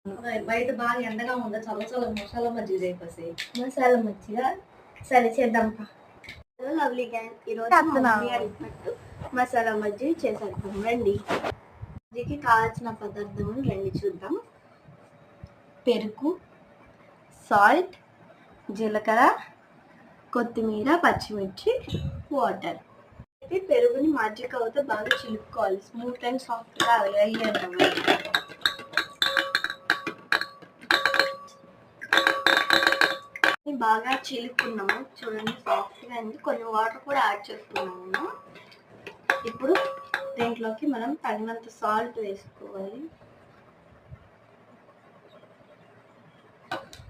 బయట బాగా ఎండగా ఉందా, చల్ల చల్ల మసాలా మజ్జిగ చేయకపోతే. మసాలా మజ్జిగ సరే చేద్దాం. లవ్లీ గ్యాంగ్, ఈరోజు మసాలా మజ్జిగ చేసేద్దాం రండి. మజ్జిగకి కావాల్సిన పదార్థములు రండి చూద్దాం. పెరుగు, సాల్ట్, జీలకర్ర, కొత్తిమీర, పచ్చిమిర్చి, వాటర్. పెరుగుని మజ్జిగ అవుతే బాగా చిలుపుకోవాలి, స్మూత్ అండ్ సాఫ్ట్గా అయ్యేద్దాం. బాగా చిలుపుకున్నాము చూడండి, సాఫ్ట్గా అయింది. కొన్ని వాటర్ కూడా యాడ్ చేసుకున్నాము. ఇప్పుడు దీంట్లోకి మనం తగినంత సాల్ట్ వేసుకోవాలి.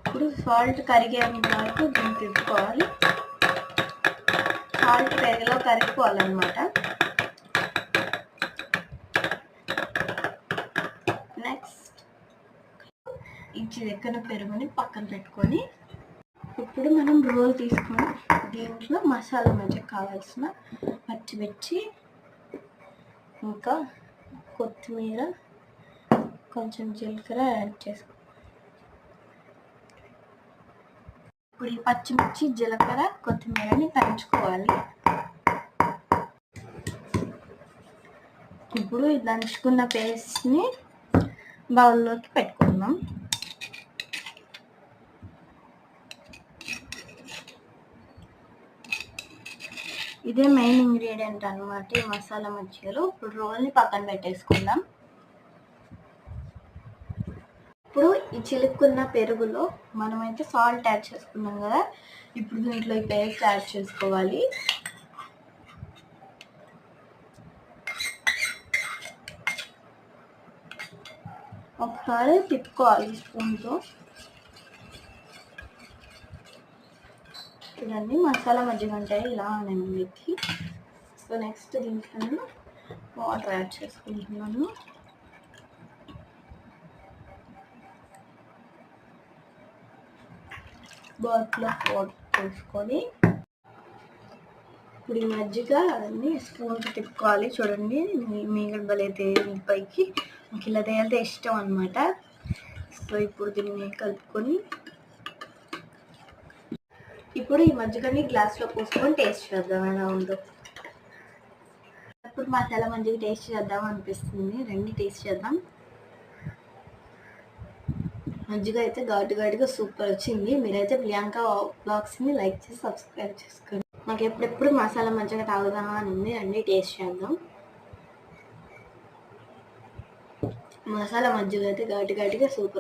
ఇప్పుడు సాల్ట్ కరిగేంత వరకు దీన్ని తిప్పుకోవాలి. సాల్ట్ పెరుగులో కరిగిపోవాలన్నమాట. నెక్స్ట్ ఈ చిలకన పెరుగుని పక్కన పెట్టుకొని ఇప్పుడు మనం రోల్ తీసుకొని దీంట్లో మసాలా మజ్జిగ కావాల్సిన పచ్చిమిర్చి, ఇంకా కొత్తిమీర, కొంచెం జీలకర్ర యాడ్ చేసుకో. ఇప్పుడు ఈ పచ్చిమిర్చి, జీలకర్ర, కొత్తిమీరని దంచుకోవాలి. ఇప్పుడు ఈ దంచుకున్న పేస్ట్ని బౌల్లోకి పెట్టుకుందాం. ఇదే మెయిన్ ఇంగ్రీడియంట్ అన్నమాట ఈ మసాలా మజ్జిగలో. ఇప్పుడు రోల్ని పక్కన పెట్టేసుకుందాం. ఇప్పుడు ఈ చిలుక్కున్న పెరుగులో మనమైతే సాల్ట్ యాడ్ చేసుకున్నాం కదా, ఇప్పుడు దీంట్లో ఈ పేస్ట్ యాడ్ చేసుకోవాలి. ఒకసారి తిప్పుకోవాలి స్పూన్తో. చూడండి మసాలా మజ్జిగ అంటే ఇలా అనేది. సో నెక్స్ట్ దీంట్లో వాటర్ యాడ్ చేసుకుంటున్నాను. బాటిల్లో వాటర్ వేసుకొని ఇప్పుడు ఈ మజ్జిగ అన్ని స్పూన్కి తిప్పుకోవాలి. చూడండి మీగడ బలైతే పైకి నాకు ఇలా తేలితే ఇష్టం అనమాట. సో ఇప్పుడు దీన్ని కలుపుకొని ఇప్పుడు ఈ మజ్జిగని గ్లాస్లో పోసుకొని టేస్ట్ చేద్దాం ఎలా ఉందో. ఇప్పుడు మసాలా మజ్జిగ టేస్ట్ చేద్దాం అనిపిస్తుంది, రండి టేస్ట్ చేద్దాం. మజ్జిగ అయితే ఘాటు ఘాటుగా సూపర్ వచ్చింది. మీరైతే ప్రియాంక బ్లాగ్స్ని లైక్ చేసి సబ్స్క్రైబ్ చేసుకోండి. నాకు ఎప్పుడెప్పుడు మసాలా మజ్జిగ తాగుదామా అని ఉంది, రండి టేస్ట్ చేద్దాం. మసాలా మజ్జిగ అయితే ఘాటు ఘాటుగా సూపర్.